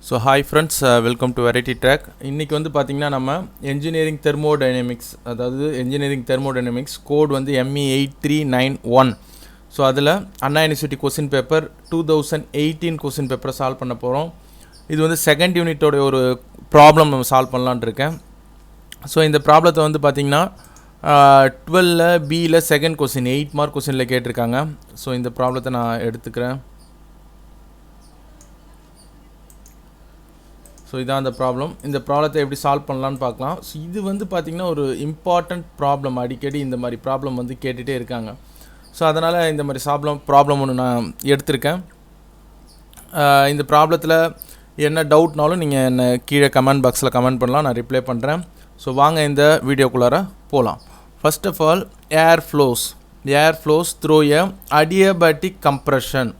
So hi friends, welcome to Variety Track. இன்னைக்கு வந்து பாத்தீங்கன்னா நம்ம engineering thermodynamics அதாவது engineering thermodynamics கோட் வந்து ME8391. ஸோ அதில் அண்ணா யூனிவர்சிட்டி கொஸ்டின் பேப்பர் 2018 கொஸ்டின் பேப்பரை சால்வ் பண்ண போகிறோம். இது வந்து செகண்ட் யூனிட்டோட ஒரு ப்ராப்ளம் நம்ம சால்வ் பண்ணலான்னு இருக்கேன். ஸோ இந்த ப்ராப்ளத்தை வந்து பார்த்திங்கன்னா 12ல் பியில் செகண்ட் கொஸ்டின் 8 மார்க் கொஸ்டினில் கேட்டிருக்காங்க. ஸோ இந்த ப்ராப்ளத்தை நான் எடுத்துக்கிறேன். ஸோ இதான் அந்த ப்ராப்ளம். இந்த ப்ராப்ளத்தை எப்படி சால்வ் பண்ணலான்னு பார்க்கலாம். ஸோ இது வந்து பார்த்திங்கன்னா ஒரு இம்பார்ட்டண்ட் ப்ராப்ளம். அடிக்கடி இந்த மாதிரி ப்ராப்ளம் வந்து கேட்டுகிட்டே இருக்காங்க. ஸோ அதனால் இந்த மாதிரி ப்ராப்ளம் ஒன்று நான் எடுத்திருக்கேன். இந்த ப்ராப்ளத்தில் என்ன டவுட்னாலும் நீங்கள் என்ன கீழே கமெண்ட் பாக்ஸில் கமெண்ட் பண்ணலாம், நான் ரிப்ளை பண்ணுறேன். ஸோ வாங்க இந்த வீடியோக்குள்ளார போகலாம். First of all air flows through a adiabatic compression.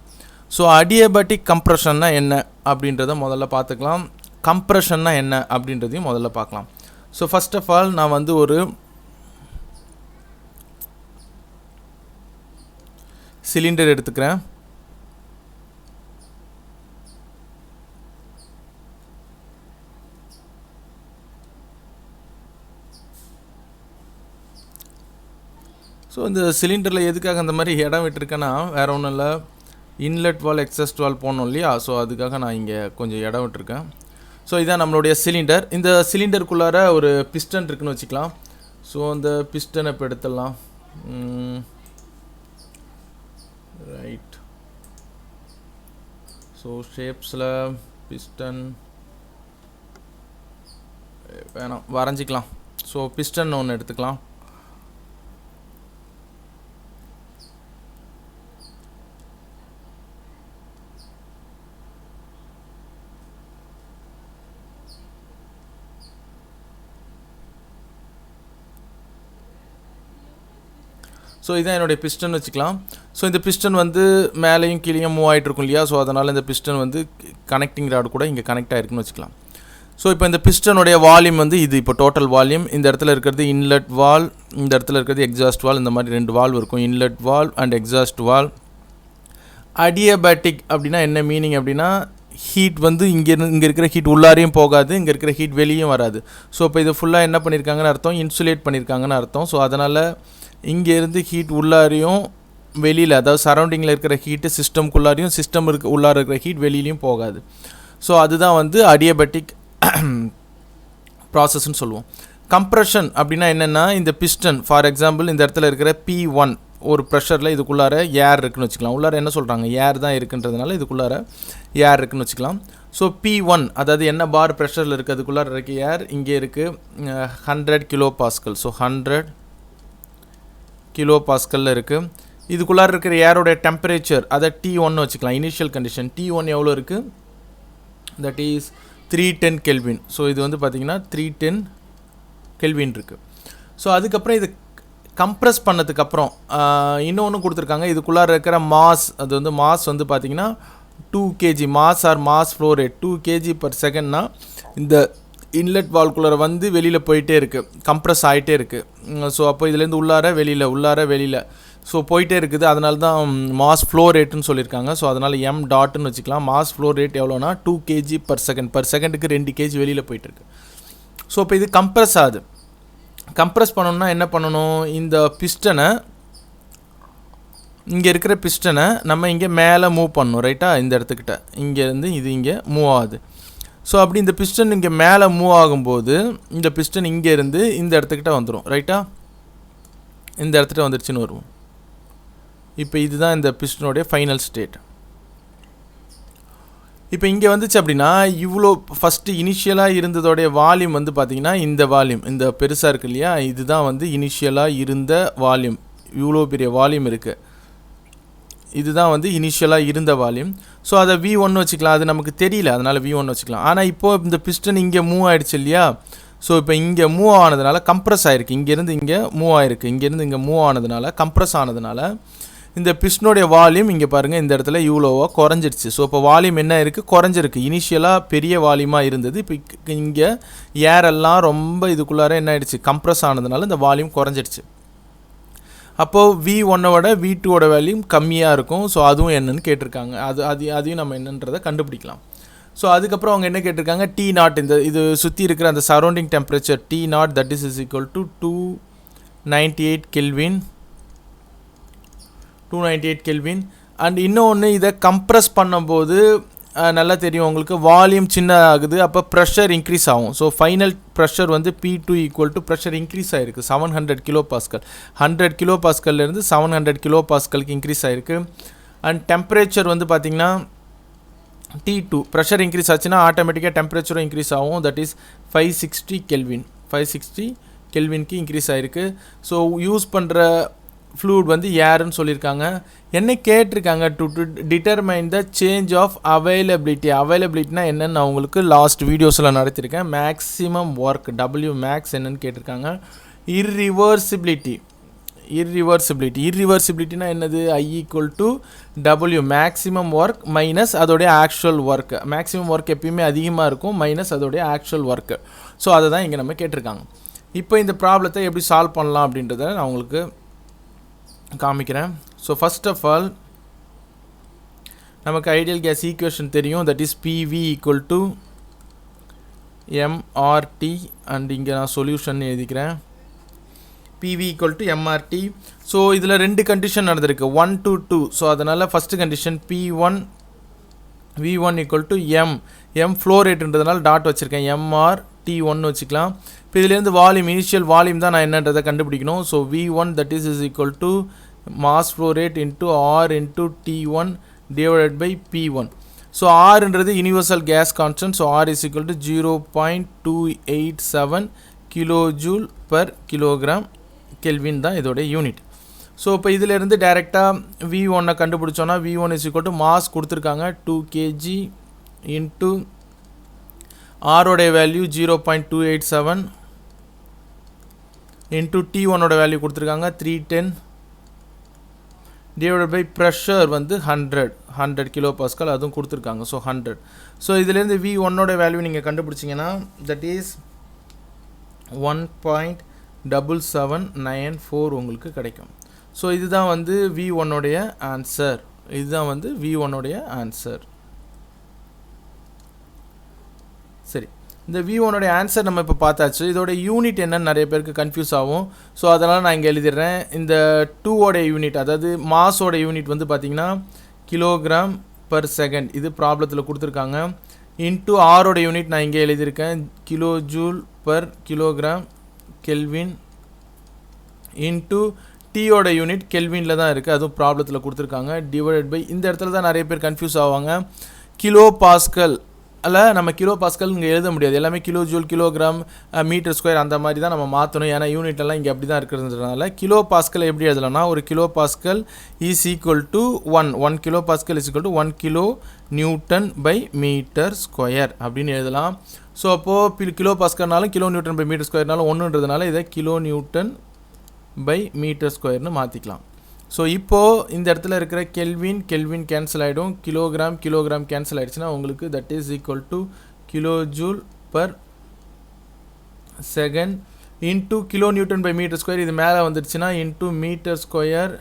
So adiabatic கம்ப்ரெஷன்னா என்ன அப்படின்றத முதல்ல பார்த்துக்கலாம். கம்ப்ரெஷன்னா என்ன அப்படின்றதையும் முதல்ல பார்க்கலாம். ஸோ ஃபர்ஸ்ட் ஆஃப் ஆல் நான் வந்து ஒரு சிலிண்டர் எடுத்துக்கிறேன். ஸோ இந்த சிலிண்டரில் எதுக்காக அந்த மாதிரி இடம் விட்டுருக்கேன்னா வேறு ஒன்றும் இல்லை, இன்லெட் வால் எக்ஸாஸ்ட் வால் போடணும் இல்லையா. ஸோ அதுக்காக நான் இங்கே கொஞ்சம் இடம் விட்டுருக்கேன். ஸோ இதான் நம்மளுடைய சிலிண்டர். இந்த சிலிண்டருக்குள்ளார ஒரு பிஸ்டன் இருக்குன்னு வச்சுக்கலாம். ஸோ அந்த பிஸ்டனை இப்போ எடுத்துடலாம். ரைட். ஸோ ஷேப்ஸில் பிஸ்டன் வேணாம், வரைஞ்சிக்கலாம். ஸோ பிஸ்டன் ஒன்று எடுத்துக்கலாம். ஸோ இதான் என்னுடைய பிஸ்டன் வச்சுக்கலாம். ஸோ இந்த பிஸ்டன் வந்து மேலேயும் கீழேயும் மூவ் ஆகிட்ருக்கும் இல்லையா. ஸோ அதனால் இந்த பிஸ்டன் வந்து கனெக்டிங் ராடு கூட இங்கே கனெக்ட் ஆகிருக்குன்னு வச்சுக்கலாம். ஸோ இப்போ இந்த பிஸ்டனுடைய வால்யூம் வந்து இது இப்போ டோட்டல் வால்யூம். இந்த இடத்துல இருக்கிறது இன்லெட் வால், இந்த இடத்துல இருக்கிறது எக்ஸாஸ்ட் வால். இந்த மாதிரி ரெண்டு வால்வ் இருக்கும், inlet wall and exhaust wall. Adiabatic அப்படின்னா என்ன மீனிங் அப்படின்னா ஹீட் வந்து இங்கே இருக்கிற ஹீட் உள்ளாரையும் போகாது, இங்கே இருக்கிற ஹீட் வெளியும் வராது. ஸோ இப்போ இது ஃபுல்லாக என்ன பண்ணியிருக்காங்கன்னு அர்த்தம், இன்சுலேட் பண்ணியிருக்காங்கன்னு அர்த்தம். ஸோ அதனால் இங்கேருந்து ஹீட் உள்ளாரையும் வெளியில், அதாவது சரௌண்டிங்கில் இருக்கிற ஹீட்டு சிஸ்டம்குள்ளாரையும், சிஸ்டம் உள்ளார இருக்கிற ஹீட் வெளியிலையும் போகாது. ஸோ அதுதான் வந்து அடியபேட்டிக் ப்ராசஸ்ன்னு சொல்லுவோம். கம்ப்ரெஷன் அப்படின்னா என்னென்னா இந்த பிஸ்டன் ஃபார் எக்ஸாம்பிள் இந்த இடத்துல இருக்கிற P1 ஒரு ப்ரெஷரில் இதுக்குள்ளார ஏர் இருக்குன்னு வச்சுக்கலாம். உள்ளார என்ன சொல்கிறாங்க, ஏர் தான் இருக்குன்றதுனால இதுக்குள்ளார ஏர் இருக்குன்னு வச்சுக்கலாம். ஸோ P1 அதாவது என்ன பார் ப்ரெஷரில் இருக்குது, அதுக்குள்ளார இருக்க ஏர் இங்கே இருக்குது 100 கிலோ பாஸ்கல். ஸோ 100 கிலோ பாஸ்கலில் இருக்குது. இதுக்குள்ளார இருக்கிற ஏரோடைய டெம்பரேச்சர் அதை T1 வச்சுக்கலாம். இனிஷியல் கண்டிஷன் T1 எவ்வளோ இருக்குது, தட் இஸ் 310 கெல்வின். ஸோ இது வந்து பார்த்திங்கன்னா 310 கெல்வின் இருக்குது. ஸோ அதுக்கப்புறம் இது கம்ப்ரெஸ் பண்ணதுக்கப்புறம் இன்னொன்று கொடுத்துருக்காங்க. இதுக்குள்ளார இருக்கிற மாஸ், அது வந்து மாஸ் வந்து பார்த்திங்கன்னா 2 kg mass R mass flow rate 2 kg per secondனா இந்த இன்லெட் வால்குள்ளே வந்து வெளியில் போயிட்டே இருக்குது, கம்ப்ரெஸ் ஆகிட்டே இருக்குது. ஸோ அப்போ இதுலேருந்து உள்ளார வெளியில் ஸோ போயிட்டே இருக்குது. அதனால தான் மாஸ் ஃப்ளோ ரேட்டுன்னு சொல்லியிருக்காங்க. ஸோ அதனால் M டாட்னு வச்சுக்கலாம். மாஸ் ஃப்ளோ ரேட் எவ்வளோனா 2 kg per second, per செகண்டுக்கு 2 kg வெளியில் போயிட்டுருக்கு. ஸோ இப்போ இது கம்ப்ரெஸ் ஆகுது. கம்ப்ரெஸ் பண்ணணும்னா என்ன பண்ணணும், இந்த பிஸ்டனை இங்கே இருக்கிற பிஸ்டனை நம்ம இங்கே மேலே மூவ் பண்ணணும். ரைட்டா, இந்த இடத்துக்கிட்ட இங்கேருந்து இது இங்கே மூவ் ஆகுது. ஸோ அப்படி இந்த பிஸ்டன் இங்கே மேலே மூவ் ஆகும்போது இந்த பிஸ்டன் இங்கேருந்து இந்த இடத்துக்கிட்ட வந்துடும். ரைட்டா, இந்த இடத்துக்கிட்ட வந்துடுச்சுன்னு வருவோம். இப்போ இதுதான் இந்த பிஸ்டனுடைய ஃபைனல் ஸ்டேட். இப்போ இங்கே வந்துச்சு அப்படின்னா இவ்வளோ ஃபஸ்ட்டு இனிஷியலாக இருந்ததோடைய வால்யூம் வந்து பார்த்திங்கன்னா இந்த வால்யூம், இந்த பெருசாக இருக்கு இல்லையா, இதுதான் வந்து இனிஷியலாக இருந்த வால்யூம். இவ்வளோ பெரிய வால்யூம் இருக்குது, இதுதான் வந்து இனிஷியலாக இருந்த வால்யூம். ஸோ அதை V1 வச்சுக்கலாம். அது நமக்கு தெரியல, அதனால் V1 வச்சுக்கலாம். ஆனால் இப்போது இந்த பிஸ்டன் இங்கே மூவ் ஆகிடுச்சு இல்லையா. ஸோ இப்போ இங்கே மூவ் ஆனதுனால கம்ப்ரெஸ் ஆகிருக்கு, இங்கேருந்து இங்கே மூவ் ஆகிருக்கு, இங்கேருந்து இங்கே மூவ் ஆனதுனால கம்ப்ரெஸ் ஆனதுனால இந்த பிஸ்டனுடைய வால்யூம் இங்கே பாருங்கள் இந்த இடத்துல இவ்வளோவா குறைஞ்சிருச்சு. ஸோ இப்போ வால்யூம் என்ன இருக்குது, குறைஞ்சிருக்கு. இனிஷியலாக பெரிய வால்யூமாக இருந்தது, இப்போ இங்கே ஏரெல்லாம் ரொம்ப இதுக்குள்ளார என்ன ஆகிடுச்சு, கம்ப்ரெஸ் ஆனதுனால இந்த வால்யூம் குறைஞ்சிடுச்சு. அப்போது V1 விட V2 வேல்யூம் கம்மியாக இருக்கும். ஸோ அதுவும் என்னன்னு கேட்டிருக்காங்க. அதையும் நம்ம என்னன்றதை கண்டுபிடிக்கலாம். ஸோ அதுக்கப்புறம் அவங்க என்ன கேட்டிருக்காங்க, டி நாட், இந்த இது சுற்றி இருக்கிற அந்த surrounding temperature D not that is equal to 298 kelvin, 298 kelvin. And இன்னொன்று, இதை கம்ப்ரஸ் பண்ணும்போது நல்லா தெரியும் உங்களுக்கு, வால்யூம் சின்ன ஆகுது, அப்போ ப்ரெஷர் இன்க்ரீஸ் ஆகும். ஸோ ஃபைனல் ப்ரெஷர் வந்து P2 equal to pressure increase ஆகிருக்கு 700 கிலோ பாஸ்கல், 100 கிலோ பாஸ்கல்லேருந்து 700 கிலோ பாஸ்கலுக்கு இன்க்ரீஸ் ஆகிருக்கு. அண்ட் டெம்பரேச்சர் வந்து பார்த்திங்கன்னா T2 ப்ரெஷர் இன்க்ரீஸ் ஆச்சுன்னா ஆட்டோமேட்டிக்காக டெம்பரேச்சரும் இன்க்ரீஸ் ஆகும், தட் இஸ் 560 கெல்வின், 560 கெல்வின்க்கு இன்க்ரீஸ் ஆகிருக்கு. ஸோ யூஸ் பண்ணுற ஃப்ளூட் வந்து ஏர்னு சொல்லியிருக்காங்க. என்ன கேட்டிருக்காங்க, to determine the change of availability. அவைலபிலிட்டினா என்னென்னு நான் உங்களுக்கு லாஸ்ட் வீடியோஸில் நடத்தியிருக்கேன். மேக்ஸிமம் ஒர்க் W மேக்ஸ் என்னென்னு கேட்டிருக்காங்க. இர்ரிவர்சிபிலிட்டி, இர்ரிவர்சிபிலிட்டினா என்னது, I equal to W maximum work minus அதோடைய ஆக்சுவல் ஒர்க். மேக்ஸிமம் ஒர்க் எப்பயுமே அதிகமாக இருக்கும், மைனஸ் அதோடைய ஆக்சுவல் ஒர்க்கு. ஸோ அதை தான் இங்கே நம்ம கேட்டிருக்காங்க. இப்போ இந்த ப்ராப்ளத்தை எப்படி சால்வ் பண்ணலாம் அப்படின்றத நான் உங்களுக்கு காமிக்கிறேன். ஸோ ஃபர்ஸ்ட் ஆஃப் ஆல் நமக்கு ஐடியல் கேஸ் ஈக்குவேஷன் தெரியும், that is PV equal to MRT. And இங்கே நான் சொல்யூஷன் எழுதிக்கிறேன், PV equal to MRT. So இதில் ரெண்டு கண்டிஷன் நடந்திருக்கு, 1 to 2. ஸோ அதனால் first condition P1 V1 equal to M flow ரேட்டுன்றதுனால டாட் வச்சுருக்கேன், MRT1 வச்சுக்கலாம். இப்போ இதுலேருந்து வால்யூம், இனிஷியல் வால்யூம் தான் நான் என்னன்றதை கண்டுபிடிக்கணும். So V1 that is equal to mass flow rate into R into T1 divided by P1. So ஆர்ன்றது universal gas constant. So R is equal to 0.287 kilo joule per kilogram kelvin தான் இதோடைய unit. So இப்போ இதிலேருந்து டைரெக்டாக V1 கண்டுபிடிச்சோன்னா V1 is equal to mass கொடுத்துருக்காங்க 2 kg into ஆரோடைய value 0.287 into T1ஓட வேல்யூ கொடுத்துருக்காங்க 310 டிவைடட் பை ப்ரெஷர் வந்து 100 கிலோ பாஸ்கல் அதுவும் கொடுத்துருக்காங்க. ஸோ 100. ஸோ இதுலேருந்து V1ஓட வேல்யூ நீங்கள் கண்டுபிடிச்சிங்கன்னா தட் இஸ் 1.7794 உங்களுக்கு கிடைக்கும். ஸோ இதுதான் வந்து V1ஓடைய ஆன்சர், இதுதான் வந்து V1ஓடைய ஆன்சர். சரி, இந்த V1ஓடைய ஆன்சர் நம்ம இப்போ பார்த்தாச்சு. இதோட யூனிட் என்னன்னு நிறைய பேருக்கு கன்ஃபியூஸ் ஆகும். ஸோ அதனால் நான் இங்கே எழுதிடுறேன். இந்த 2ஓடைய யூனிட், அதாவது மாஸோட யூனிட் வந்து பார்த்திங்கன்னா கிலோகிராம் பர் செகண்ட், இது ப்ராப்ளத்தில் கொடுத்துருக்காங்க. இன்ட்டு ஆரோட யூனிட் நான் இங்கே எழுதியிருக்கேன், kilo joule per kilogram kelvin. Into டீயோட யூனிட் கெல்வினில் தான் இருக்குது, அதுவும் ப்ராப்ளத்தில் கொடுத்துருக்காங்க. டிவைடட் பை, இந்த இடத்துல தான் நிறைய பேர் கன்ஃபியூஸ் ஆவாங்க, கிலோ பாஸ்கல் அல்ல, நம்ம கிலோ பாஸ்கல் இங்கே எழுத முடியாது, எல்லாமே kilo joule kilogram metre square அந்த மாதிரி தான் நம்ம மாற்றணும். ஏன்னா யூனிட்டெல்லாம் இங்கே அப்படி தான் இருக்கிறதுனால கிலோ பாஸ்கல் எப்படி எழுதலாம்னா, ஒரு kilo pascal is equal to 1 kilo pascal is equal to 1 kilo newton by metre square அப்படின்னு எழுதலாம். ஸோ அப்போது கிலோ பாஸ்கல்னாலும் கிலோ நியூட்டன் பை மீட்டர் ஸ்கொயர்னாலும் ஒன்றுன்றதுனால இதை கிலோ நியூட்டன் பை மீட்டர் ஸ்கொயர்னு மாற்றிக்கலாம். ஸோ இப்போது இந்த இடத்துல இருக்கிற கெல்வின் கேன்சல் ஆகிடும், கிலோகிராம் கேன்சல் ஆகிடுச்சுன்னா உங்களுக்கு that is equal to kilo joule per second into kilo newton by metre square, இது மேலே வந்துடுச்சுன்னா into metre square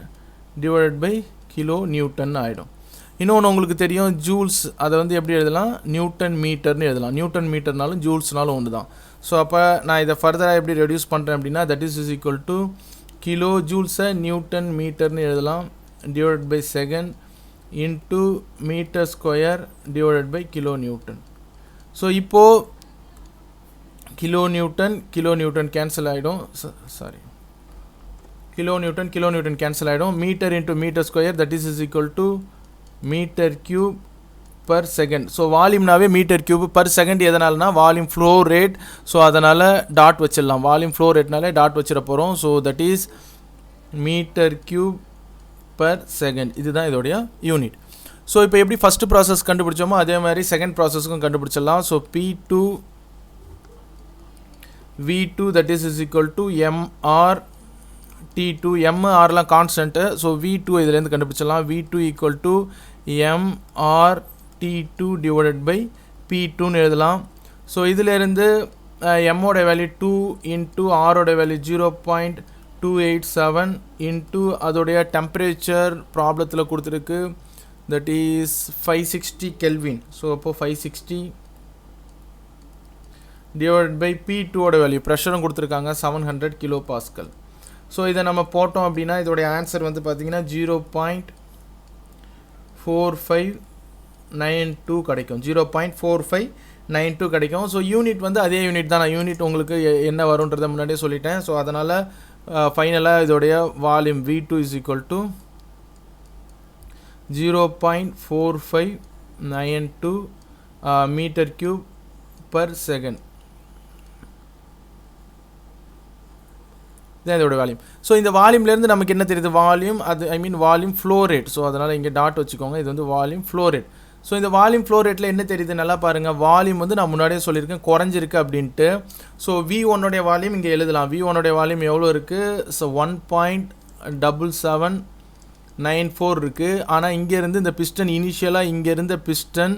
divided by kilo newton ஆகிடும். இன்னொன்று உங்களுக்கு தெரியும் ஜூல்ஸ், அதை வந்து எப்படி எழுதலாம், நியூட்டன் மீட்டர்னு எழுதலாம். நியூட்டன் மீட்டர்னாலும் ஜூல்ஸ்னாலும் ஒன்று தான். ஸோ அப்போ நான் இதை ஃபர்தராக எப்படி ரெடியூஸ் பண்ணுறேன் அப்படின்னா that is equal to kilo ஜூல்ஸை நியூட்டன் மீட்டர்னு எழுதலாம் divided by second into metre square divided by kilo newton. So இப்போது கிலோ நியூட்டன் கேன்சல் ஆகிடும், கிலோ நியூட்டன் கேன்சல் ஆகிடும். Metre into metre square that is equal to metre cube per second. So வால்யூம்னாவே metre cube per second, எதனால்னா volume flow rate. So அதனால் dot வச்சிடலாம், volume flow ரேட்னாலே dot வச்சிட போகிறோம். So that is metre cube per second, இதுதான் இதோடைய unit. So இப்போ எப்படி ஃபஸ்ட்டு ப்ராசஸ் கண்டுபிடிச்சோமோ அதே மாதிரி செகண்ட் ப்ராசஸ்க்கும் கண்டுபிடிச்சிடலாம். So P2 V2 that is equal to MR T2, MRலாம் கான்ஸ்டன்ட்டு. ஸோ V2 இதுலேருந்து கண்டுபிடிச்சிடலாம், V2 equal to MR T2 divided by P2ன்னு எழுதலாம். ஸோ இதிலேருந்து எம்மோட வேல்யூ 2 இன்ட்டு ஆரோட வேல்யூ 0.287 இன்ட்டு அதோடைய டெம்பரேச்சர் ப்ராப்ளத்தில் கொடுத்துருக்கு that is 560 Kelvin. So அப்போ 560 divided by P2 ஓட வேல்யூ ப்ரெஷரும் கொடுத்துருக்காங்க 700 கிலோ பாஸ்கல். ஸோ இதை நம்ம போட்டோம் அப்படின்னா இதோடைய ஆன்சர் வந்து பார்த்தீங்கன்னா 0.4592 கிடைக்கும். 0.4592 கிடைக்கும். ஸோ யூனிட் வந்து அதே யூனிட் தான். நான் யூனிட் உங்களுக்கு என்ன வரும்ன்றதை முன்னாடியே சொல்லிட்டேன். ஸோ அதனால் ஃபைனலாக இதோடைய volume V2 is equal to 0.4592 metre cube per second. இதான் இதோட வால்யூம். ஸோ இந்த வால்யூம்லேருந்து நமக்கு என்ன தெரியுது? வால்யூம் அது வால்யூம் ஃப்ளோ ரேட். ஸோ அதனால் இங்கே டாட் வச்சுக்கோங்க. இது வந்து வால்யூம் ஃப்ளோ ரேட். ஸோ இந்த வால்யூம் ஃப்ளோ ரேட்டில் என்ன தெரியுது? நல்லா பாருங்கள். வால்யூம் வந்து நான் முன்னாடியே சொல்லியிருக்கேன் குறைஞ்சிருக்கு அப்படின்ட்டு. ஸோ V1 வால்யூம் இங்கே எழுதலாம். V1 வால்யூம் எவ்வளோ இருக்குது? ஸோ 1.7794 இருக்குது. ஆனால் இங்கேருந்து இந்த பிஸ்டன் இனிஷியலாக இங்கே இருந்த பிஸ்டன்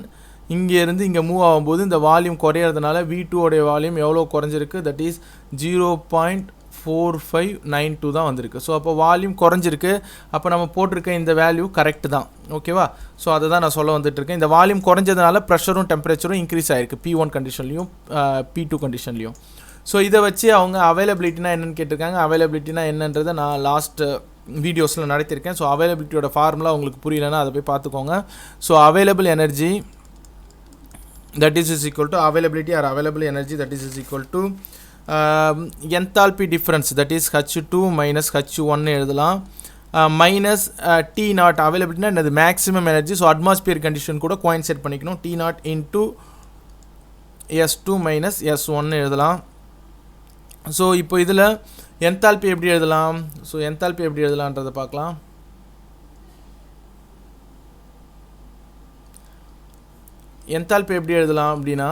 இங்கேருந்து இங்கே மூவ் ஆகும்போது இந்த வால்யூம் குறையிறதுனால V2 வால்யூம் எவ்வளோ குறைஞ்சிருக்கு? தட் இஸ் 0.4592 தான் வந்திருக்கு. ஸோ அப்போ வால்யூம் குறைஞ்சிருக்கு. அப்போ நம்ம போட்டிருக்க இந்த வேல்யூ கரெக்ட் தான். ஓகேவா? ஸோ அதை தான் நான் சொல்ல வந்துட்டுருக்கேன். இந்த வால்யூம் குறைஞ்சதுனால ப்ரெஷரும் டெம்பரேச்சரும் இன்க்ரீஸ் ஆகிருக்கு P1 கண்டிஷன்லையும் P2 கண்டிஷன்லையும். ஸோ இதை வச்சு அவங்க அவைலபிலிட்டினா என்னென்னு கேட்டிருக்காங்க. அவைலபிலிட்டினா என்னன்றதை நான் லாஸ்ட் வீடியோஸில் நடத்தியிருக்கேன். ஸோ அவைலபிலிட்டியோட ஃபார்முலா உங்களுக்கு புரியலன்னா அதை போய் பார்த்துக்கோங்க. So available energy that is equal to availability or available energy that is equal to enthalpy difference that is H2 minus H1 எழுதலாம். மைனஸ் T நாட் அவைலபிலிட்டினா என்னது? Maximum energy. So atmosphere condition கூட coincide பண்ணிக்கணும். T not into S2 minus S1 எழுதலாம். So இப்போ இதில் enthalpy எப்படி எழுதலாம்? So enthalpy எப்படி எழுதலான்றதை பார்க்கலாம். என்தால்பி எப்படி எழுதலாம் அப்படின்னா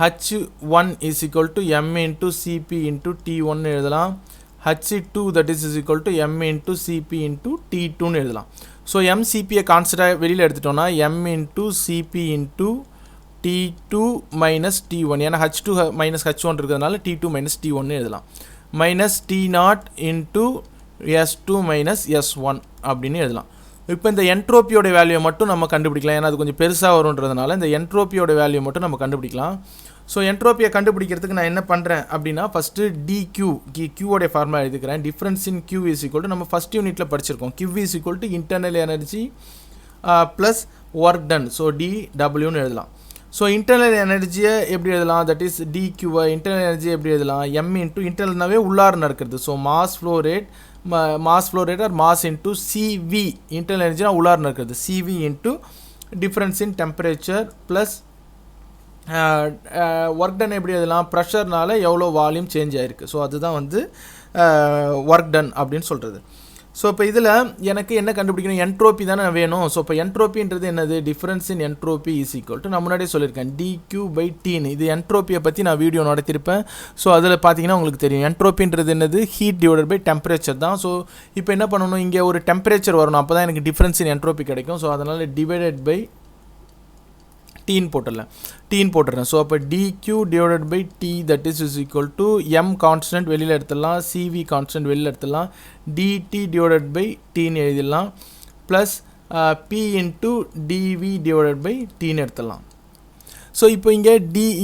H1 is equal to M into Cp into T1 எழுதலாம். H2 that is equal to M into Cp into T2 எழுதலாம். ஸோ MCPயை கான்ஸ்டன்டாக வெளியில் எடுத்துட்டோம்னா M into Cp into T2 minus T1. ஏன்னா H2 minus H1 இருக்கிறதுனால T2 minus T1 எழுதலாம். Minus T0 into S2 minus S1 அப்படின்னு எழுதலாம். இப்போ இந்த என்ட்ரோப்பியோட வேல்யூ மட்டும் நம்ம கண்டுபிடிக்கலாம். ஏன்னா அது கொஞ்சம் பெருசாக வரும்ன்றதுனால இந்த என்ட்ரோப்பியோட வேல்யூ மட்டும் நம்ம கண்டுபிடிக்கலாம். ஸோ என்ட்ரோப்பியை கண்டுபிடிக்கிறதுக்கு நான் என்ன பண்ணுறேன் அப்படின்னா ஃபஸ்ட்டு கியூவோடைய ஃபார்முலா எழுதிக்கிறேன். Difference in Q is equal to நம்ம ஃபஸ்ட் யூனிட்டில் படிச்சிருக்கோம். Q is equal to internal energy plus work done. So DWன்னு எழுதலாம். ஸோ இன்டர்னல் எனர்ஜியை எப்படி எழுதலாம்? தட் இஸ் டிக்யூவை இன்டர்னல் எனர்ஜி எப்படி எழுதலாம்? M இன்ட்டு இன்டர்னல்னாவே உள்ளார நடக்கிறது. So mass flow rate or mass into CV internal எனர்ஜினா உள்ளார நடக்கிறது. CV into difference in temperature plus work done எப்படி எழுதலாம்? ப்ரெஷர்னால எவ்வளோ வால்யூம் சேஞ்ச் ஆகிருக்கு. ஸோ அதுதான் வந்து ஒர்க் டன் அப்படின்னு சொல்கிறது. ஸோ இப்போ இதில் எனக்கு என்ன கண்டுபிடிக்கணும்? என்ட்ரோப்பி தானே வேணும். ஸோ இப்போ என்ட்ரோப்பின்றது என்னது? Difference in என்ட்ரோப்பி is equal to நான் முன்னாடியே சொல்லியிருக்கேன் dQ/Tன்னு. இது என்ட்ரோப்பியை பற்றி நான் வீடியோ நடத்தியிருப்பேன். ஸோ அதில் பார்த்தீங்கன்னா உங்களுக்கு தெரியும் என்ட்ரோப்பின்றது என்னது? ஹீட் டிவைடட் பை டெம்பரேச்சர் தான். ஸோ இப்போ என்ன பண்ணணும்? இங்கே ஒரு டெம்பரேச்சர் வரணும். அப்போ தான் எனக்கு டிஃப்ரென்ஸ் இன் என்ட்ரோப்பி கிடைக்கும். ஸோ அதனால் டிவைடட் பை டீன் போட்டுறேன். ஸோ அப்போ dQ divided by T that is equal to M constant வெளியில் எடுத்துடலாம், CV கான்ஸ்டன்ட் வெளியில் எடுத்துடலாம், DT டிவைடட் பை Tன்னு எழுதிடலாம், plus P into DV divided by Tன்னு எடுத்துடலாம். ஸோ இப்போ இங்கே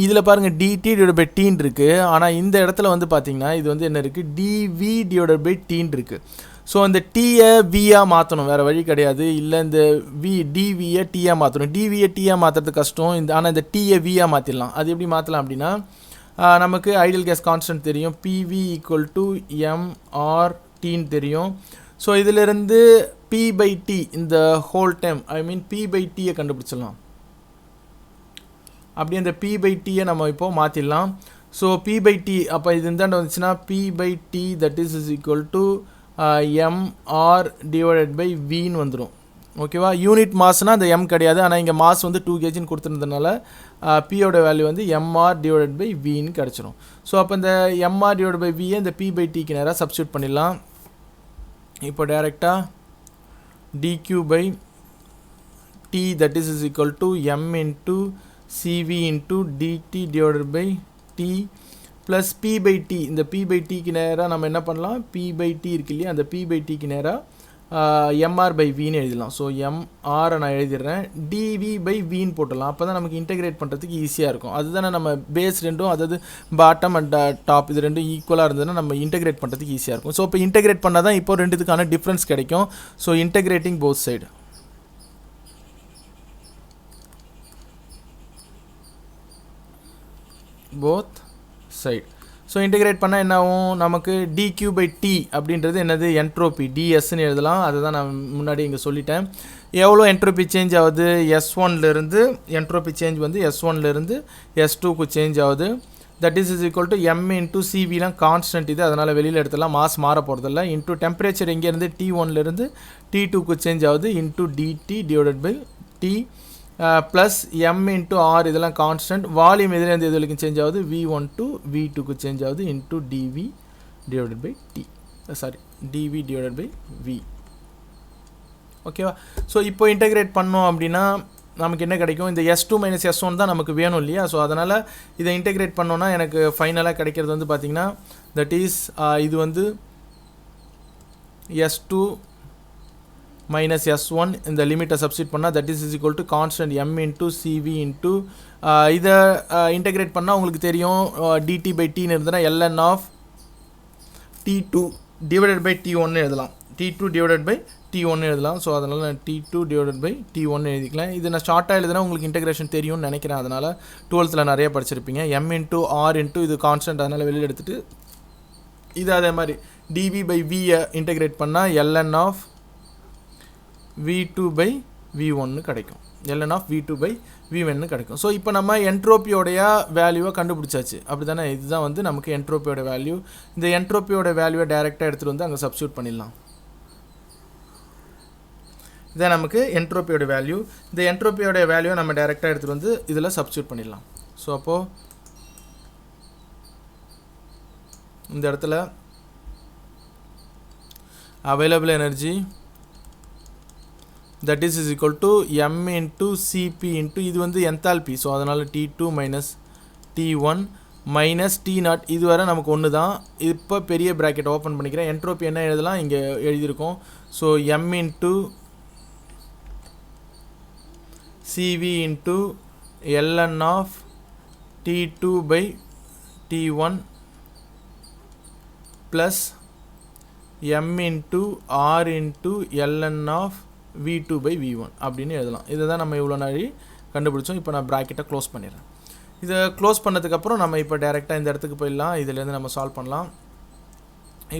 இதில் பாருங்கள் DT டிவைட் பை Tன்னு இருக்குது. ஆனால் இந்த இடத்துல வந்து பார்த்திங்கன்னா இது வந்து என்ன இருக்குது? DV டிவைடட் பை Tன்னு இருக்குது. ஸோ அந்த டீயை வியாக மாற்றணும், வேறு வழி கிடையாது. இல்லை இந்த டிவியை டீயாக மாற்றணும். டிவியை டீயாக மாற்றுறது கஷ்டம். ஆனால் இந்த டீயை வியாக மாற்றிடலாம். அது எப்படி மாற்றலாம் அப்படின்னா நமக்கு ஐடியல் கேஸ் கான்ஸ்டன்ட் தெரியும். PV ஈக்குவல் டு MRTன்னு தெரியும். ஸோ இதிலிருந்து P/T இந்த ஹோல் டைம் P/Tயை கண்டுபிடிச்சிடலாம். அப்படியே அந்த P/Tயை நம்ம இப்போது மாற்றிடலாம். ஸோ P/T அப்போ இது இந்தாண்ட வந்துச்சுன்னா P/T that is equal to MR divided by வின்னு வந்துடும். ஓகேவா? யூனிட் மாஸ்னால் அந்த M கிடையாது. ஆனால் இங்கே மாஸ் வந்து 2 kgன்னு கொடுத்துருந்ததுனால Pயோட வேல்யூ வந்து MR டிவைடட் பை வின்னு கிடச்சிரும். ஸோ அப்போ இந்த MR டிவைடட் பை வியை இந்த P/Tக்கு நேராக சப்ஸ்டியூட் பண்ணிடலாம். இப்போ டைரெக்டாக dQ/T that is equal to M into CV into DT divided by T plus P by T, இந்த பி பை டிக்கு நேராக நம்ம என்ன பண்ணலாம், பி பை டி இருக்கு இல்லையா, அந்த பி பை டிக்கு நேராக எம்ஆர் பை வின்னு எழுதலாம். ஸோ எம்ஆரை நான் எழுதிடுறேன், டிவி பை வின்னு போட்டுடலாம். அப்போ தான் நமக்கு இன்டெகிரேட் பண்ணுறதுக்கு ஈஸியாக இருக்கும். அதுதானே நம்ம பேஸ் ரெண்டும், அதாவது பாட்டம் அண்ட் டாப் இது ரெண்டும் ஈக்குவலாக இருந்ததுன்னா நம்ம இன்டெகிரேட் பண்ணுறதுக்கு ஈஸியாக இருக்கும். ஸோ இப்போ இன்டெகிரேட் பண்ணால் தான் இப்போ ரெண்டுத்துக்கான டிஃப்ரென்ஸ் கிடைக்கும். So integrating both side, both side. So integrate பண்ணால் என்ன ஆகும், நமக்கு dq பை டி அப்படின்றது என்னது, என்ட்ரோபி, டிஎஸ்ன்னு எழுதலாம். அதை தான் நான் முன்னாடி இங்கே சொல்லிட்டேன். எவ்வளோ என்ட்ரோபி சேஞ்ச் ஆகுது, S1லேருந்து என்ட்ரோபி சேஞ்ச் வந்து S1லேருந்து S2க்கு சேஞ்ச் ஆகுது. That is equal to M into சிவிலாம் கான்ஸ்டன்ட் இது, அதனால் வெளியில் எடுத்துலாம், மாஸ் மாற போகிறதில்ல. இன்ட்டு டெம்பரேச்சர் எங்கேருந்து T1லேருந்து T2க்கு சேஞ்ச் ஆகுது, into dT divided by T plus M into R, இதெல்லாம் கான்ஸ்டன்ட். வால்யூம் எதுலேருந்து எது வரைக்கும் சேஞ்ச் ஆகுது, V1 to V2க்கு சேஞ்ச் ஆகுது, into dV divided by T, sorry dV divided by V. ஓகேவா? ஸோ இப்போ இன்டெகிரேட் பண்ணோம் அப்படின்னா நமக்கு என்ன கிடைக்கும், இந்த S2 மைனஸ் S1 தான் நமக்கு வேணும் இல்லையா. ஸோ அதனால் இதை இன்டெகிரேட் பண்ணோன்னா எனக்கு ஃபைனலாக கிடைக்கிறது வந்து பார்த்திங்கன்னா தட் இஸ் இது வந்து S2 minus S1 இந்த லிமிட்டை சப்ஸ்டிட் பண்ணால் that is equal to constant M into CV into இதை இன்டெகிரேட் பண்ணால் உங்களுக்கு தெரியும் டிடி பை டின்னு இருந்ததுன்னா ln of T2 divided by T1 எழுதலாம், T2 டிவைடட் பை T1 எழுதலாம். ஸோ அதனால் நான் T2 டிவைடட் பை T1 எழுதிக்கலாம். இது நான் ஷார்ட்டாக எழுதுனா உங்களுக்கு இன்டெகிரேஷன் தெரியும்னு நினைக்கிறேன். அதனால் 12th நிறைய படிச்சிருப்பீங்க. எம் இன்ட்டு ஆர் இன்ட்டு இது கான்ஸ்டன்ட், அதனால் வெளியில் எடுத்துகிட்டு இது அதே மாதிரி டிவி பை வியை இன்டெகிரேட் பண்ணால் ln of V2 by V1 கிடைக்கும், ln of V2 by V1 கிடைக்கும். ஸோ இப்போ நம்ம என்ட்ரோப்பியோடைய வேல்யூவை கண்டுபிடிச்சாச்சு, அப்படி தானே. இதுதான் வந்து நமக்கு என்ட்ரோப்பியோட வேல்யூ. இந்த என்ட்ரோப்பியோட வேல்யூவை டைரெக்டாக எடுத்துகிட்டு வந்து அங்கே சப்ஸ்டியூட் பண்ணிடலாம். இதான் நமக்கு என்ட்ரோப்பியோட வேல்யூ. இந்த என்ட்ரோப்பியோட வேல்யூவை நம்ம டைரெக்டாக எடுத்துகிட்டு வந்து இதில் சப்ஸ்டியூட் பண்ணிடலாம். ஸோ அப்போது இந்த இடத்துல available energy that is equal to m into cp into இது வந்து என்தால்பி. ஸோ அதனால் T2 minus T1 minus T0, இது வரை நமக்கு ஒன்று தான். இப்போ பெரிய ப்ராக்கெட் ஓப்பன் பண்ணிக்கிறேன். என்ட்ரோப்பி என்ன எழுதலாம், இங்கே எழுதியிருக்கோம். So m into cv into ln of T2 by T1 plus m into r into ln of V2 by V1 அப்படின்னு எழுதலாம். இதை தான் நம்ம இவ்வளோ நாளி கண்டுபிடிச்சோம். இப்போ நான் ப்ராக்கெட்டை க்ளோஸ் பண்ணிடுறேன். இதை க்ளோஸ் பண்ணதுக்கப்புறம் நம்ம இப்போ டேரெக்டாக இந்த இடத்துக்கு போயிடலாம். இதிலேருந்து நம்ம சால்வ் பண்ணலாம்.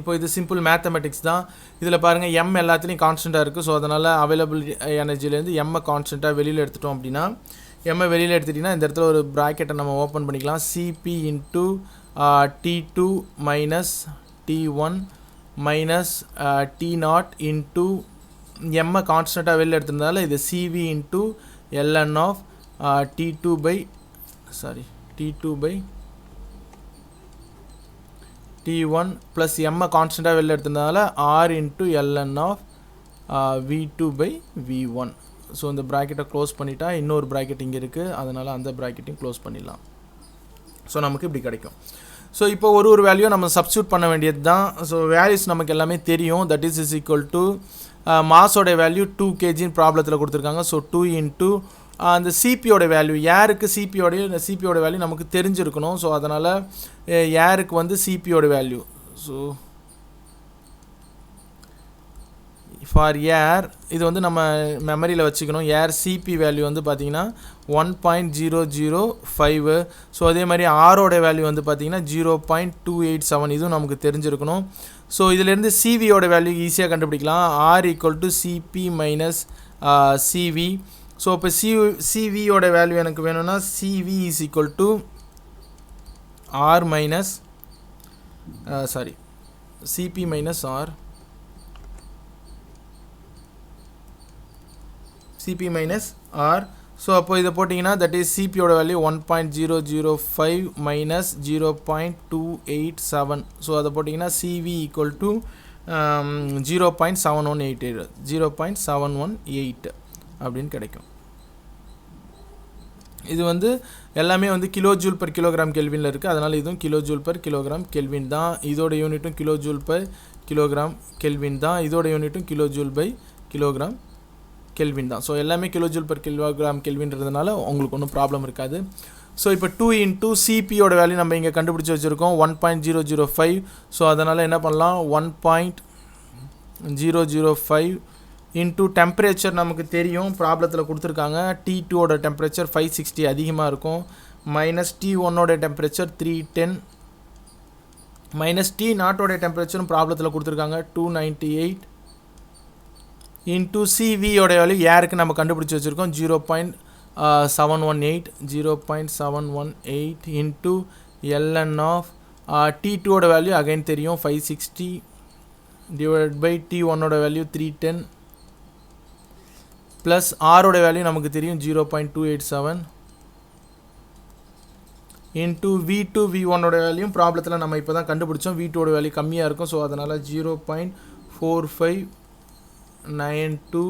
இப்போ இது சிம்பிள் மேத்தமெட்டிக்ஸ் தான். இதில் பாருங்கள் எம் எல்லாத்துலேயும் கான்ஸ்டண்ட்டாக இருக்குது. ஸோ அதனால் அவைலபிள் எனர்ஜிலேருந்து எம்மை கான்ஸ்டண்ட்டாக வெளியில் எடுத்துட்டோம் அப்படின்னா, எம்மை வெளியில் எடுத்துட்டிங்கன்னா இந்த இடத்துல ஒரு ப்ராக்கெட்டை நம்ம ஓப்பன் பண்ணிக்கலாம். CP into T2 minus T1 minus T0 into எம்மை கான்ஸ்டண்ட்டாக வெளியில் எடுத்திருந்தால இது CV into ln of T2 by T1 plus எம்மை கான்ஸ்டண்ட்டாக வெளியில் எடுத்திருந்தனால R into ln of V2 by V1. So இந்த ப்ராக்கெட்டை க்ளோஸ் பண்ணிட்டா இன்னொரு ப்ராக்கெட் இங்கே இருக்குது, அதனால் அந்த ப்ராக்கெட்டையும் க்ளோஸ் பண்ணிடலாம். ஸோ நமக்கு இப்படி கிடைக்கும். ஸோ இப்போ ஒரு வேல்யூ நம்ம சப்ஸ்டியூட் பண்ண வேண்டியது தான். ஸோ வேல்யூஸ் நமக்கு எல்லாமே தெரியும். தட் இஸ் ஈக்குவல் டு மாஸோட வேல்யூ 2 kgன்னு ப்ராப்ளத்தில் கொடுத்துருக்காங்க. ஸோ 2 இன்ட்டு அந்த சிபியோட வேல்யூ, ஏருக்கு சிபியோட வேல்யூ நமக்கு தெரிஞ்சிருக்கணும். ஸோ அதனால் ஏருக்கு வந்து சிபியோட வேல்யூ, ஸோ ஃபார் ஏர் இது வந்து நம்ம மெமரியில் வச்சுக்கணும். ஏர் சிபி வேல்யூ வந்து பார்த்திங்கன்னா 1.005. ஸோ அதே மாதிரி ஆரோட வேல்யூ வந்து பார்த்திங்கன்னா 0.287. இதுவும் நமக்கு தெரிஞ்சிருக்கணும். ஸோ இதிலேருந்து சிவியோட வேல்யூ ஈஸியாக கண்டுபிடிக்கலாம். R equal to CP minus CV. So இப்போ சிவியோட வேல்யூ எனக்கு வேணும்னா CV is equal to R minus CP minus R, CP minus R. So அப்போ இதை போட்டிங்கன்னா தட் இஸ் சிபியோட வேல்யூ 1.005 மைனஸ் 0.287. ஸோ அதை போட்டிங்கன்னா சிவி ஈக்குவல் டு 0.7188 அப்படின்னு கிடைக்கும். இது வந்து எல்லாமே வந்து கிலோ ஜூல் பர் கிலோகிராம் கெல்வினில் இருக்குது. அதனால் இதுவும் kilo joule per kilogram kelvin தான். இதோட யூனிட்டும் kilo joule per kilogram kelvin தான். இதோட யூனிட்டும் kilo joule by kilogram kelvin தான். ஸோ எல்லாமே கிலோ ஜூல் பர் கிலோகிராம் கெல்வின்றதுனால உங்களுக்கு ஒன்றும் ப்ராப்ளம் இருக்காது. ஸோ இப்போ 2 இன்ட்டு சிபியோட வேல்யூ நம்ம இங்கே கண்டுபிடிச்சி வச்சுருக்கோம் 1.005. ஸோ அதனால் என்ன பண்ணலாம் 1.005 இன்ட்டு டெம்பரேச்சர் நமக்கு தெரியும், ப்ராப்ளத்தில் கொடுத்துருக்காங்க. T2ஓட டெம்பரேச்சர் 560 அதிகமாக இருக்கும். மைனஸ் T1ஓட டெம்பரேச்சர் 310 மைனஸ் T0ஓட டெம்பரேச்சரும் ப்ராப்ளத்தில் கொடுத்துருக்காங்க 298 இன்ட்டு சிவியோட வேல்யூ ஏருக்கு நம்ம கண்டுபிடிச்சி வச்சுருக்கோம் 0.718 இன்ட்டு ln ஆஃப் T2ஓட வேல்யூ அகைன் தெரியும் 560 டிவைட் பை T1ஓட வேல்யூ 310 ப்ளஸ் ஆரோட வேல்யூ நமக்கு தெரியும் 0.287 இன்ட்டு V2 V1ஓட வேல்யூ ப்ராப்ளத்தில் நம்ம இப்போ தான் கண்டுபிடிச்சோம். V2ஓட வேல்யூ கம்மியாக இருக்கும். ஸோ அதனால் 0.4592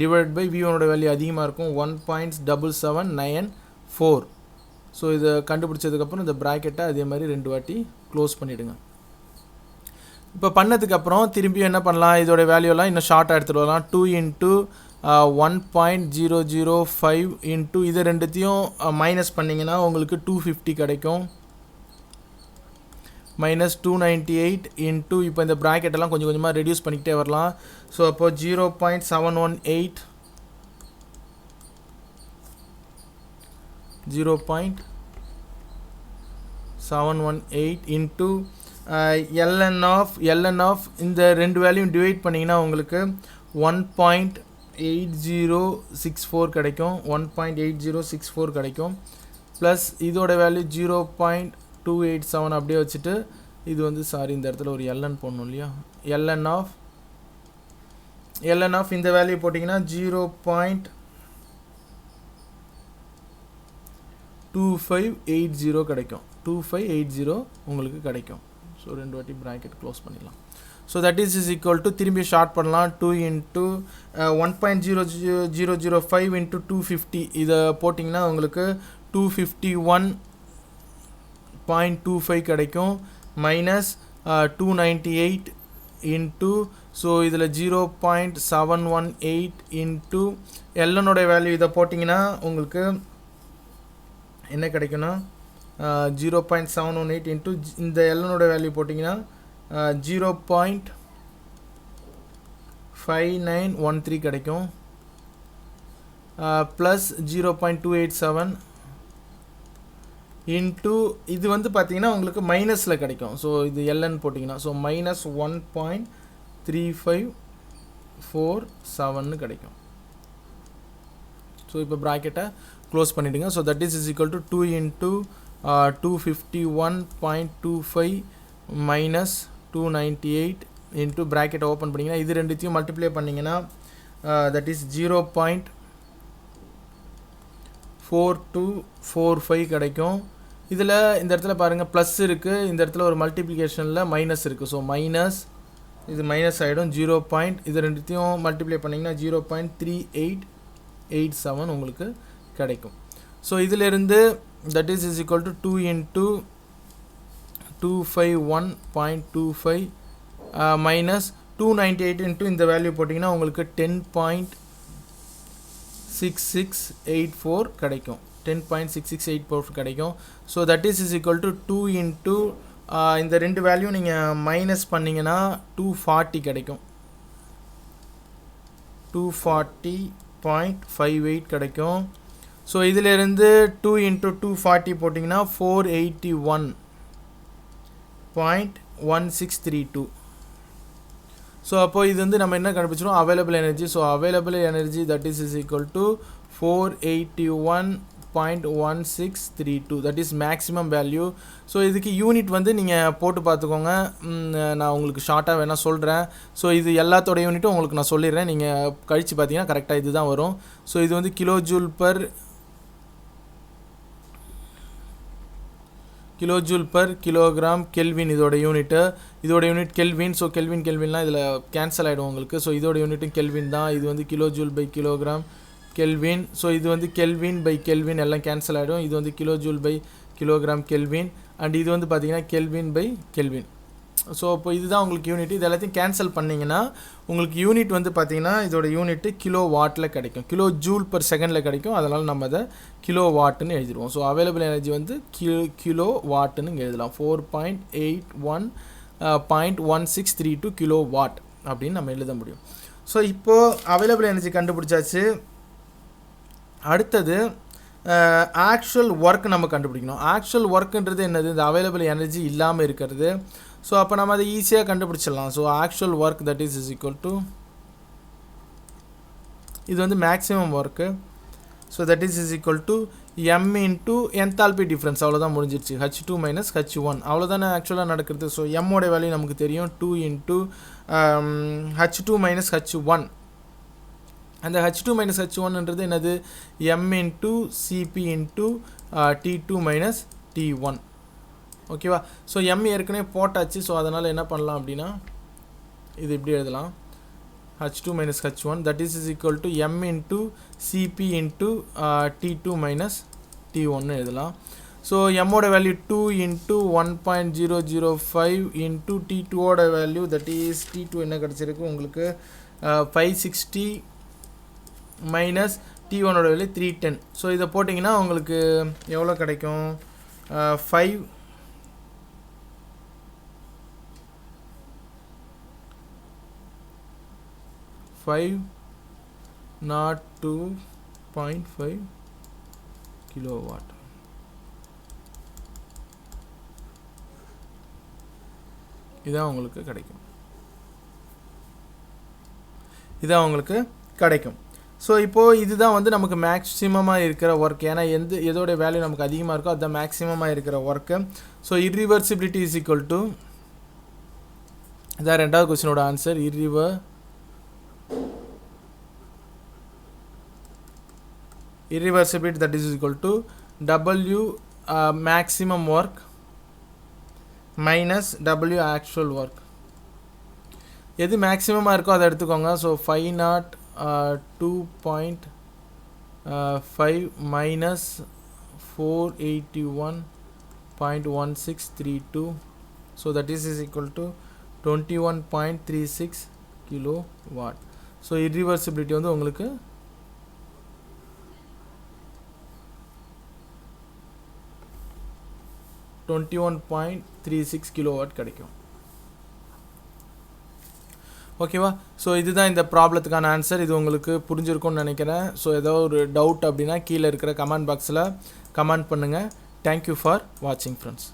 டிவைட் பை V1ஓட வேல்யூ அதிகமாக இருக்கும் 1.7794. ஸோ இதை கண்டுபிடிச்சதுக்கப்புறம் இந்த ப்ராக்கெட்டை அதே மாதிரி 2 வாட்டி க்ளோஸ் பண்ணிவிடுங்க. இப்போ பண்ணதுக்கப்புறம் திரும்பியும் என்ன பண்ணலாம், இதோட வேல்யூலாம் இன்னும் ஷார்ட்டாக எடுத்துகிட்டு வரலாம். 2 இன்ட்டு 1.005 இன்ட்டு இதை ரெண்டுத்தையும் மைனஸ் பண்ணிங்கன்னா உங்களுக்கு 250 கிடைக்கும். மைனஸ் 298 இன்ட்டு இப்போ இந்த ப்ராக்கெட்டெல்லாம் கொஞ்சம் கொஞ்சமாக ரெடியூஸ் பண்ணிக்கிட்டே வரலாம். ஸோ அப்போ 0.718 இன்ட்டு ln ஆஃப் இந்த ரெண்டு வேல்யூம் டிவைட் பண்ணிங்கன்னா உங்களுக்கு 1.8064 கிடைக்கும். 1.8064 கிடைக்கும். ப்ளஸ் இதோட வேல்யூ 0.287 அப்படியே வச்சுட்டு இது வந்து இந்த இடத்துல ஒரு ln போடணும் இல்லையா. ln ஆஃப் இந்த வேல்யூ போட்டிங்கன்னா 0.2580 கிடைக்கும். 2580 உங்களுக்கு கிடைக்கும். ஸோ 2 வாட்டி ப்ராக்கெட் க்ளோஸ் பண்ணிடலாம். So that is equal to திரும்பி ஷார்ட் பண்ணலாம். 2 இன்ட்டு 1.005 இன்ட்டு 250 இதை போட்டிங்கன்னா உங்களுக்கு 251.25 கிடைக்கும். மைனஸ் 298 இன்ட்டு ஸோ இதில் 0.718 இன்ட்டு எல்லனோட வேல்யூ இதை போட்டிங்கன்னா உங்களுக்கு என்ன கிடைக்குன்னா 0.718 இன்ட்டு இந்த எல்லனோட வேல்யூ போட்டிங்கன்னா 0.5913 கிடைக்கும். ப்ளஸ் 0.287 இன்ட்டு இது வந்து பார்த்தீங்கன்னா உங்களுக்கு மைனஸில் கிடைக்கும். ஸோ இது எல்என் போட்டிங்கன்னா ஸோ மைனஸ் 1.3547 கிடைக்கும். ஸோ இப்போ ப்ராக்கெட்டை க்ளோஸ் பண்ணிவிடுங்க. So that is equal to 2 into 251.25 minus 298 into ப்ராக்கெட்டை ஓப்பன் பண்ணிங்கன்னா இது ரெண்டுத்தையும் மல்டிப்ளை பண்ணிங்கன்னா தட் இஸ் 0.4245 கிடைக்கும். இதில் இந்த இடத்துல பாருங்கள் ப்ளஸ் இருக்குது, இந்த இடத்துல ஒரு மல்டிப்ளிகேஷனில் மைனஸ் இருக்குது. ஸோ மைனஸ் இது மைனஸ் ஆகிடும். இது ரெண்டுத்தையும் மல்டிப்ளை பண்ணிங்கன்னா 0.3887 உங்களுக்கு கிடைக்கும். ஸோ இதிலிருந்து that is equal to 2 into 251.25 minus 298 into இந்த வேல்யூ போட்டிங்கன்னா உங்களுக்கு 10.6684 கிடைக்கும். 10.6684 கிடைக்கும். So that is equal to 2 into இந்த ரெண்டு வேல்யூ நீங்கள் மைனஸ் பண்ணிங்கன்னா 240 கிடைக்கும். 240.58 கிடைக்கும். ஸோ இதிலிருந்து 2 இன்ட்டு 240 போட்டிங்கன்னா 481.1632. ஸோ அப்போது இது வந்து நம்ம என்ன கண்டுபிடிச்சிடும் available energy. So available energy that is equal to 481.1632 that is maximum value. So இதுக்கு யூனிட் வந்து நீங்கள் போட்டு பார்த்துக்கோங்க. நான் உங்களுக்கு ஷார்ட்டாக வேணால் சொல்கிறேன். ஸோ இது எல்லாத்தோட யூனிட்டும் உங்களுக்கு நான் சொல்லிடுறேன். நீங்கள் கழித்து பார்த்தீங்கன்னா கரெக்டாக இது தான் வரும். ஸோ இது வந்து kilo joule per kilogram kelvin இதோட யூனிட்டு. இதோட யூனிட் கெல்வின். ஸோ கெல்வின்லாம் இதில் கேன்சல் ஆகிடும் உங்களுக்கு. ஸோ இதோட யூனிட்டும் கெல்வின் தான். இது வந்து kilo joule by kilogram kelvin. So இது வந்து கெல்வின் பை கெல்வின் எல்லாம் கேன்சல் ஆகிடும். இது வந்து kilo joule by kilogram kelvin. And இது வந்து பார்த்திங்கன்னா கெல்வின் பை கெல்வின். ஸோ இப்போ இதுதான் உங்களுக்கு யூனிட். இது எல்லாத்தையும் கேன்சல் பண்ணிங்கன்னா உங்களுக்கு யூனிட் வந்து பார்த்திங்கன்னா இதோட யூனிட்டு கிலோ வாட்டில் கிடைக்கும். கிலோ ஜூல் பர் செகண்டில் கிடைக்கும். அதனால் நம்ம அதை கிலோ வாட்டுன்னு எழுதிடுவோம். ஸோ அவைலபிள் எனர்ஜி வந்து கிலோ வாட்டுன்னு இங்கே எழுதலாம். 4.81.1632 கிலோ வாட் அப்படின்னு நம்ம எழுத முடியும். ஸோ இப்போது அவைலபிள் எனர்ஜி கண்டுபிடிச்சாச்சு. அடுத்தது ஆக்சுவல் ஒர்க் நம்ம கண்டுபிடிக்கணும். ஆக்சுவல் ஒர்க்குன்றது என்னது? இந்த அவைலபிள் எனர்ஜி இல்லாமல் இருக்கிறது. ஸோ அப்போ நம்ம அதை ஈஸியாக கண்டுபிடிச்சிடலாம். So actual work that is equal to, இது வந்து maximum work. So that is equal to m into enthalpy difference. அவ்வளோதான் முடிஞ்சிருச்சு. H2 மைனஸ் H1 அவ்வளோதானே ஆக்சுவலாக நடக்கிறது. ஸோ எம்மோட வேல்யூ நமக்கு தெரியும் 2 இன்ட்டு H2 மைனஸ் H1. அந்த H2 மைனஸ் H1ன்றது என்னது? m into Cp into T2 minus T1. ஓகேவா? ஸோ m ஏற்கனவே போட்டாச்சு. ஸோ அதனால் என்ன பண்ணலாம் அப்படின்னா இது இப்படி எழுதலாம். H2 minus H1 that is equal to m into Cp into T2 minus T1 எழுதலாம். ஸோ எம்மோட வேல்யூ 2 into 1.005 into T2 ஓட வேல்யூ that is T2 என்ன கிடச்சிருக்கு உங்களுக்கு 560 மைனஸ் T1 ஓட வேல்யூ 310. ஸோ இதை போட்டிங்கன்னா உங்களுக்கு எவ்வளோ கிடைக்கும்? 502.5 கிலோவாட். இதான் உங்களுக்கு கிடைக்கும். ஸோ இப்போது இதுதான் வந்து நமக்கு மேக்ஸிமமாக இருக்கிற ஒர்க். ஏன்னா எதோட வேல்யூ நமக்கு அதிகமாக இருக்கோ அதுதான் மேக்ஸிமமாக இருக்கிற work. So irreversibility is equal to, இதான் ரெண்டாவது கொஸ்டினோட answer. irreversibility that is equal to W maximum work minus W actual work. எது மேக்ஸிமமாக இருக்கோ அதை எடுத்துக்கோங்க. So 502.5 minus 481.1632. So that is equal to 21.36 kilo watt. So irreversibility வந்து உங்களுக்கு 21.36 கிலோவாட் கிடைக்கும். ஓகேவா? ஸோ இதுதான் இந்த ப்ராப்ளத்துக்கான ஆன்சர். இது உங்களுக்கு புரிஞ்சிருக்கும்னு நினைக்கிறேன். ஸோ ஏதோ ஒரு டவுட் அப்படின்னா கீழே இருக்கிற கமெண்ட் பாக்ஸில் கமெண்ட் பண்ணுங்கள். தேங்க்யூ ஃபார் வாட்சிங் ஃப்ரெண்ட்ஸ்.